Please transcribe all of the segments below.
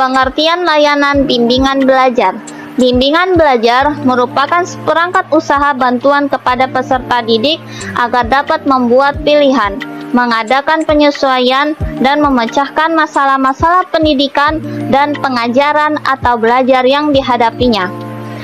Pengertian layanan bimbingan belajar. Bimbingan belajar merupakan seperangkat usaha bantuan kepada peserta didik agar dapat membuat pilihan, mengadakan penyesuaian, dan memecahkan masalah-masalah pendidikan dan pengajaran atau belajar yang dihadapinya.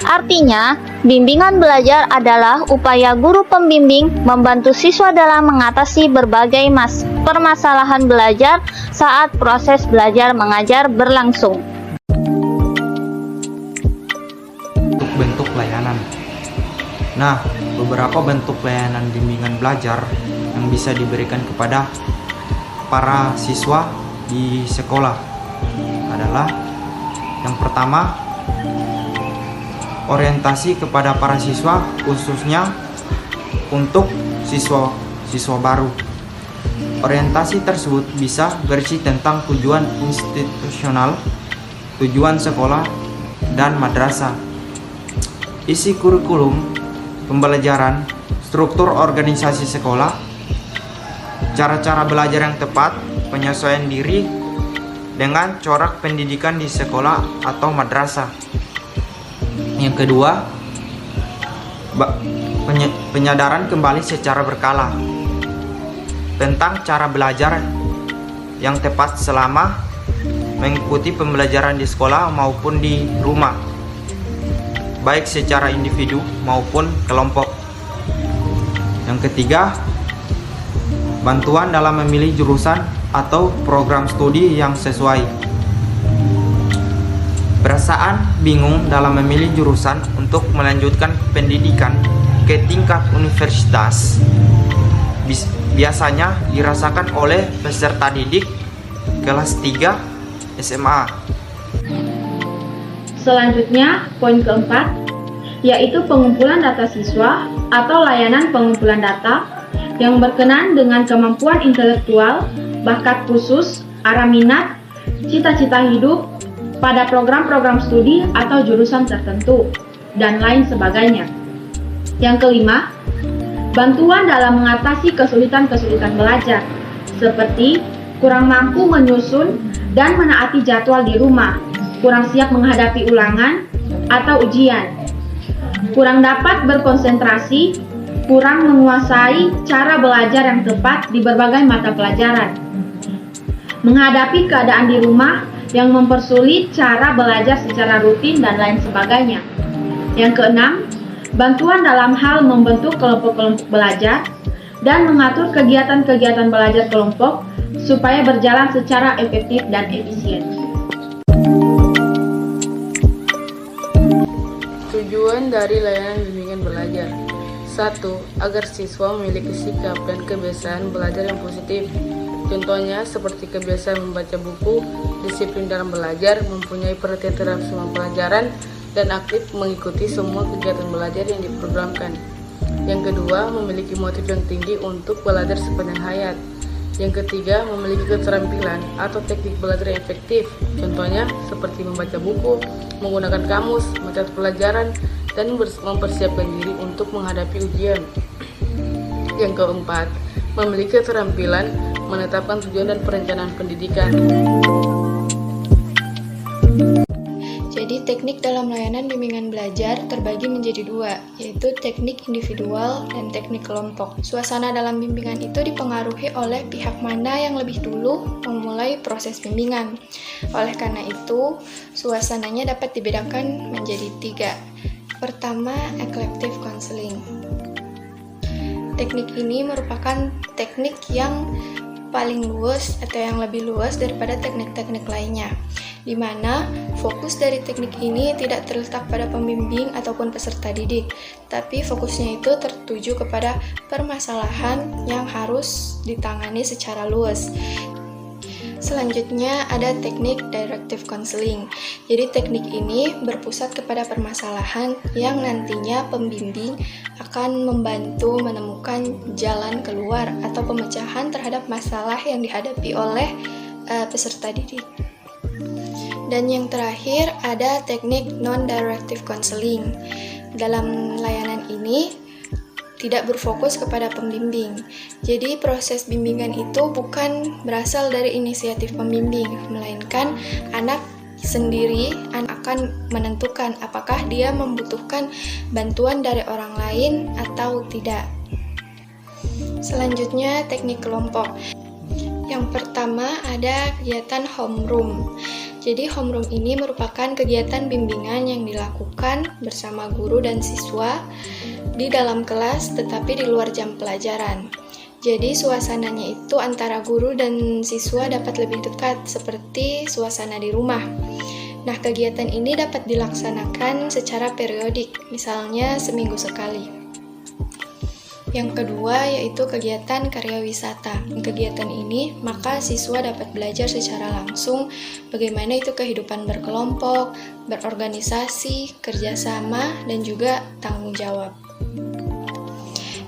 Artinya, bimbingan belajar adalah upaya guru pembimbing membantu siswa dalam mengatasi berbagai permasalahan belajar saat proses belajar mengajar berlangsung. Bentuk layanan. Nah, beberapa bentuk layanan bimbingan belajar yang bisa diberikan kepada para siswa di sekolah adalah yang pertama, orientasi kepada para siswa khususnya untuk siswa baru. Orientasi tersebut bisa berisi tentang tujuan institusional, tujuan sekolah, dan madrasah, isi kurikulum pembelajaran, struktur organisasi sekolah, cara-cara belajar yang tepat, penyesuaian diri dengan corak pendidikan di sekolah atau madrasah. Yang kedua, penyadaran kembali secara berkala tentang cara belajar yang tepat selama mengikuti pembelajaran di sekolah maupun di rumah, baik secara individu maupun kelompok. Yang ketiga, bantuan dalam memilih jurusan atau program studi yang sesuai. Perasaan bingung dalam memilih jurusan untuk melanjutkan pendidikan ke tingkat universitas biasanya dirasakan oleh peserta didik kelas 3 SMA. Selanjutnya, poin keempat, yaitu pengumpulan data siswa atau layanan pengumpulan data yang berkenan dengan kemampuan intelektual, bakat khusus, arah minat, cita-cita hidup pada program-program studi atau jurusan tertentu, dan lain sebagainya. Yang kelima, bantuan dalam mengatasi kesulitan-kesulitan belajar, seperti kurang mampu menyusun dan menaati jadwal di rumah, kurang siap menghadapi ulangan atau ujian, kurang dapat berkonsentrasi, kurang menguasai cara belajar yang tepat di berbagai mata pelajaran, menghadapi keadaan di rumah yang mempersulit cara belajar secara rutin, dan lain sebagainya. Yang keenam, bantuan dalam hal membentuk kelompok-kelompok belajar dan mengatur kegiatan-kegiatan belajar kelompok supaya berjalan secara efektif dan efisien. Tujuan dari layanan bimbingan belajar: 1. Agar siswa memiliki sikap dan kebiasaan belajar yang positif. Contohnya seperti kebiasaan membaca buku, disiplin dalam belajar, mempunyai perhatian terhadap semua pelajaran, dan aktif mengikuti semua kegiatan belajar yang diprogramkan. Yang kedua, memiliki motif yang tinggi untuk belajar sepanjang hayat. Yang ketiga, memiliki keterampilan atau teknik belajar yang efektif. Contohnya seperti membaca buku, menggunakan kamus, mencatat pelajaran, dan mempersiapkan diri untuk menghadapi ujian. Yang keempat, memiliki keterampilan menetapkan tujuan dan perencanaan pendidikan. Jadi teknik dalam layanan bimbingan belajar terbagi menjadi dua, yaitu teknik individual dan teknik kelompok. Suasana dalam bimbingan itu dipengaruhi oleh pihak mana yang lebih dulu memulai proses bimbingan. Oleh karena itu, suasananya dapat dibedakan menjadi tiga. Pertama, eclectic counseling. Teknik ini merupakan teknik yang paling luas atau yang lebih luas daripada teknik-teknik lainnya, di mana fokus dari teknik ini tidak terletak pada pembimbing ataupun peserta didik, tapi fokusnya itu tertuju kepada permasalahan yang harus ditangani secara luas. Selanjutnya ada teknik directive counseling. Jadi teknik ini berpusat kepada permasalahan yang nantinya pembimbing akan membantu menemukan jalan keluar atau pemecahan terhadap masalah yang dihadapi oleh peserta didik. Dan yang terakhir ada teknik non-directive counseling. Dalam layanan ini tidak berfokus kepada pembimbing. Jadi proses bimbingan itu bukan berasal dari inisiatif pembimbing, melainkan anak sendiri akan menentukan apakah dia membutuhkan bantuan dari orang lain atau tidak. Selanjutnya, teknik kelompok. Yang pertama ada kegiatan homeroom. Jadi homeroom ini merupakan kegiatan bimbingan yang dilakukan bersama guru dan siswa di dalam kelas tetapi di luar jam pelajaran. Jadi suasananya itu antara guru dan siswa dapat lebih dekat seperti suasana di rumah. Nah, kegiatan ini dapat dilaksanakan secara periodik, misalnya seminggu sekali. Yang kedua yaitu kegiatan karya wisata. Kegiatan ini maka siswa dapat belajar secara langsung bagaimana itu kehidupan berkelompok, berorganisasi, kerjasama, dan juga tanggung jawab.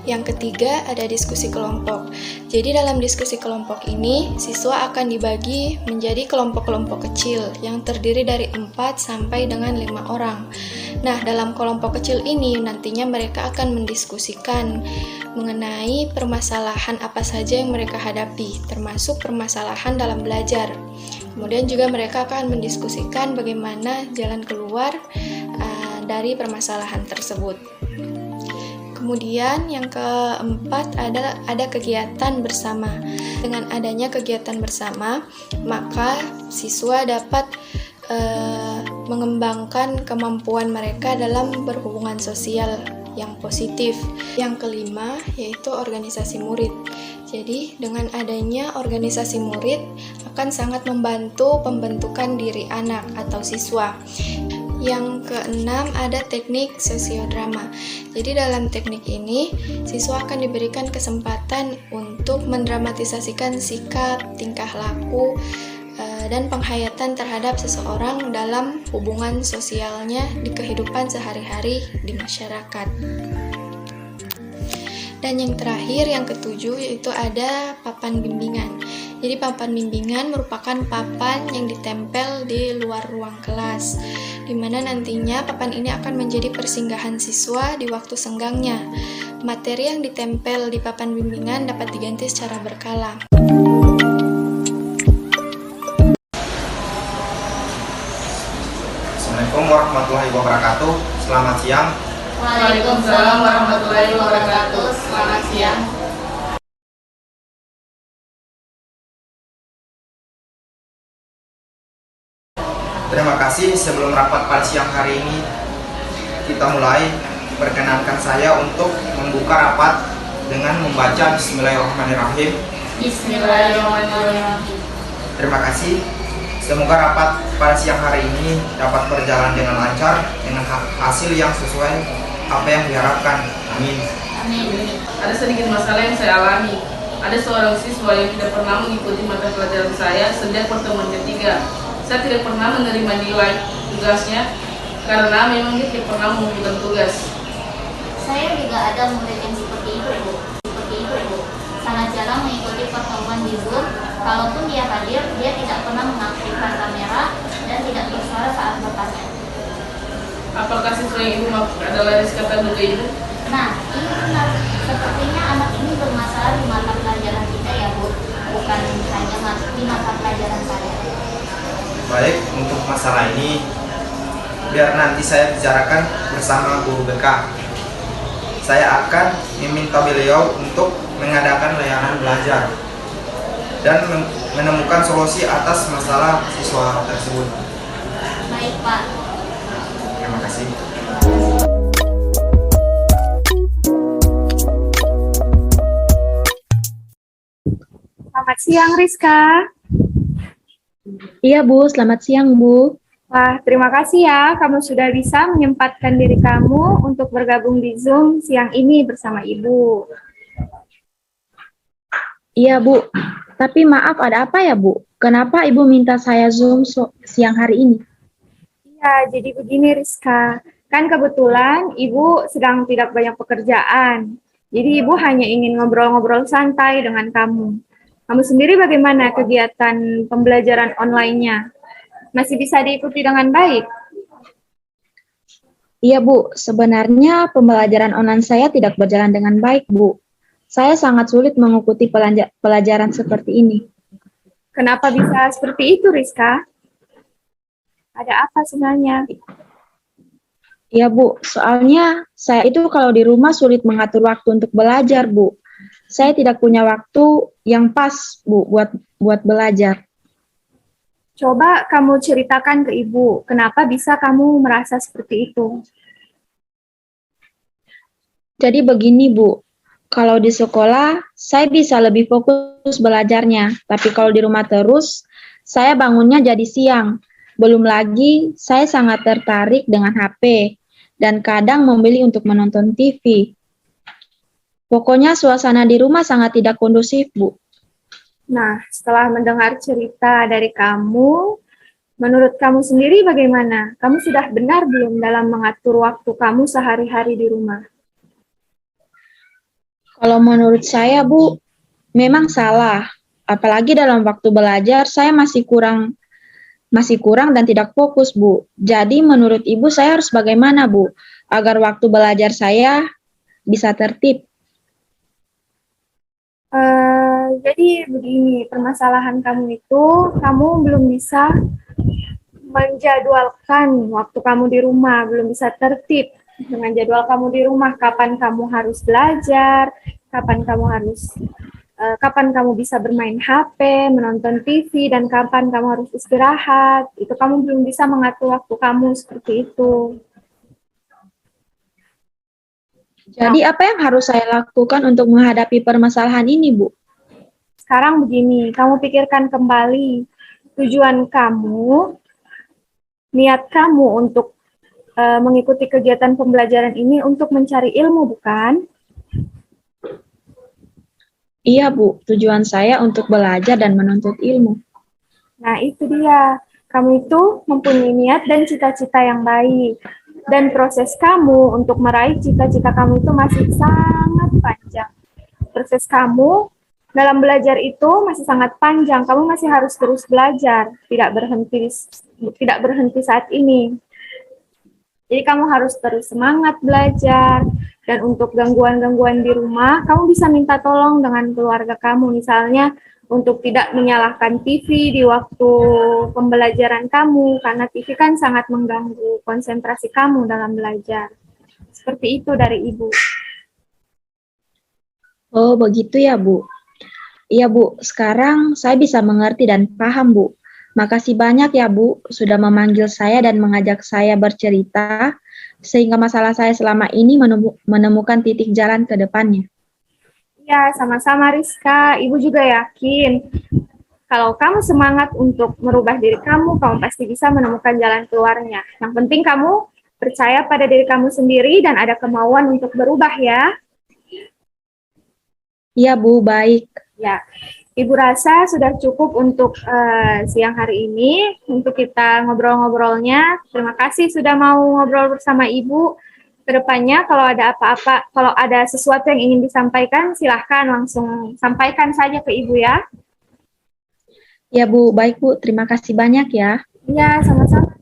Yang ketiga ada diskusi kelompok. Jadi dalam diskusi kelompok ini, siswa akan dibagi menjadi kelompok-kelompok kecil yang terdiri dari 4 sampai dengan 5 orang. Nah, dalam kelompok kecil ini nantinya mereka akan mendiskusikan mengenai permasalahan apa saja yang mereka hadapi, termasuk permasalahan dalam belajar. Kemudian juga mereka akan mendiskusikan bagaimana jalan keluar dari permasalahan tersebut. Kemudian yang keempat ada kegiatan bersama. Dengan adanya kegiatan bersama, maka siswa dapat mengembangkan kemampuan mereka dalam berhubungan sosial yang positif. Yang kelima yaitu organisasi murid. Jadi dengan adanya organisasi murid akan sangat membantu pembentukan diri anak atau siswa. Yang keenam ada teknik sosiodrama. Jadi dalam teknik ini, siswa akan diberikan kesempatan untuk mendramatisasikan sikap, tingkah laku, dan penghayatan terhadap seseorang dalam hubungan sosialnya di kehidupan sehari-hari di masyarakat. Dan yang terakhir, yang ketujuh, yaitu ada papan bimbingan. Jadi papan bimbingan merupakan papan yang ditempel di luar ruang kelas, di mana nantinya papan ini akan menjadi persinggahan siswa di waktu senggangnya. Materi yang ditempel di papan bimbingan dapat diganti secara berkala. Assalamualaikum warahmatullahi wabarakatuh. Selamat siang. Waalaikumsalam warahmatullahi wabarakatuh. Selamat siang. Terima kasih. Sebelum rapat pada siang hari ini kita mulai, perkenankan saya untuk membuka rapat dengan membaca Bismillahirrahmanirrahim. Bismillahirrahmanirrahim. Terima kasih. Semoga rapat pada siang hari ini dapat berjalan dengan lancar dengan hasil yang sesuai apa yang diharapkan. Amin. Amin. Ada sedikit masalah yang saya alami. Ada seorang siswa yang tidak pernah mengikuti mata pelajaran saya sejak pertemuan ketiga. Saya tidak pernah menerima nilai tugasnya karena memang dia tidak pernah mengumpulkan tugas. Saya juga ada murid yang seperti itu, Bu. Sangat jarang mengikuti pertemuan di Zoom. Kalaupun dia hadir, dia tidak pernah mengaktifkan kamera dan tidak bersuara saat bertanya. Apakah siswa yang ibu maksud adalah Rizka Taduga itu? Nah, ini benar. Sepertinya anak ini bermasalah di mata pelajaran kita ya, Bu. Bukan hanya di mata pelajaran saya. Baik, untuk masalah ini biar nanti saya bicarakan bersama guru BK. Saya akan meminta beliau untuk mengadakan layanan belajar dan menemukan solusi atas masalah siswa tersebut. Baik, Pak. Terima kasih. Selamat siang, Rizka. Iya Bu, selamat siang Bu. Wah, terima kasih ya kamu sudah bisa menyempatkan diri kamu untuk bergabung di Zoom siang ini bersama Ibu. Iya Bu, tapi maaf ada apa ya Bu? Kenapa Ibu minta saya Zoom siang hari ini? Ya, jadi begini Rizka, kan kebetulan Ibu sedang tidak banyak pekerjaan. Jadi Ibu hanya ingin ngobrol-ngobrol santai dengan kamu. Kamu sendiri bagaimana kegiatan pembelajaran online-nya? Masih bisa diikuti dengan baik? Iya Bu, sebenarnya pembelajaran online saya tidak berjalan dengan baik Bu. Saya sangat sulit mengikuti pelajaran seperti ini. Kenapa bisa seperti itu, Rizka? Ada apa sebenarnya? Iya, Bu. Soalnya saya itu kalau di rumah sulit mengatur waktu untuk belajar, Bu. Saya tidak punya waktu yang pas, Bu, buat belajar. Coba kamu ceritakan ke ibu, kenapa bisa kamu merasa seperti itu? Jadi begini, Bu. Kalau di sekolah, saya bisa lebih fokus belajarnya. Tapi kalau di rumah terus, saya bangunnya jadi siang. Belum lagi, saya sangat tertarik dengan HP dan kadang memilih untuk menonton TV. Pokoknya suasana di rumah sangat tidak kondusif, Bu. Nah, setelah mendengar cerita dari kamu, menurut kamu sendiri bagaimana? Kamu sudah benar belum dalam mengatur waktu kamu sehari-hari di rumah? Kalau menurut saya, Bu, memang salah. Apalagi dalam waktu belajar, saya masih kurang dan tidak fokus, Bu. Jadi menurut Ibu saya harus bagaimana, Bu, agar waktu belajar saya bisa tertib? Jadi begini, permasalahan kamu itu, kamu belum bisa menjadwalkan waktu kamu di rumah, belum bisa tertib dengan jadwal kamu di rumah, kapan kamu harus belajar, kapan kamu bisa bermain HP, menonton TV, dan kapan kamu harus istirahat. Itu kamu belum bisa mengatur waktu kamu seperti itu. Jadi apa yang harus saya lakukan untuk menghadapi permasalahan ini, Bu? Sekarang begini, kamu pikirkan kembali tujuan kamu, niat kamu untuk mengikuti kegiatan pembelajaran ini untuk mencari ilmu, bukan? Iya, Bu. Tujuan saya untuk belajar dan menuntut ilmu. Nah, itu dia. Kamu itu mempunyai niat dan cita-cita yang baik. Dan proses kamu untuk meraih cita-cita kamu itu masih sangat panjang. Proses kamu dalam belajar itu masih sangat panjang. Kamu masih harus terus belajar, tidak berhenti saat ini. Jadi kamu harus terus semangat belajar. Dan untuk gangguan-gangguan di rumah, kamu bisa minta tolong dengan keluarga kamu. Misalnya untuk tidak menyalakan TV di waktu pembelajaran kamu, karena TV kan sangat mengganggu konsentrasi kamu dalam belajar. Seperti itu dari Ibu. Oh, begitu ya, Bu. Iya, Bu. Sekarang saya bisa mengerti dan paham, Bu. Makasih banyak ya, Bu, sudah memanggil saya dan mengajak saya bercerita, sehingga masalah saya selama ini menemukan titik jalan ke depannya. Ya, sama-sama Rizka. Ibu juga yakin kalau kamu semangat untuk merubah diri kamu, kamu pasti bisa menemukan jalan keluarnya. Yang penting kamu percaya pada diri kamu sendiri dan ada kemauan untuk berubah ya. Iya, Bu, baik. Ya, Ibu rasa sudah cukup untuk siang hari ini untuk kita ngobrol-ngobrolnya. Terima kasih sudah mau ngobrol bersama Ibu. Kedepannya kalau ada apa-apa, kalau ada sesuatu yang ingin disampaikan, silahkan langsung sampaikan saja ke Ibu ya. Ya, Bu, baik, Bu. Terima kasih banyak ya. Ya, sama-sama.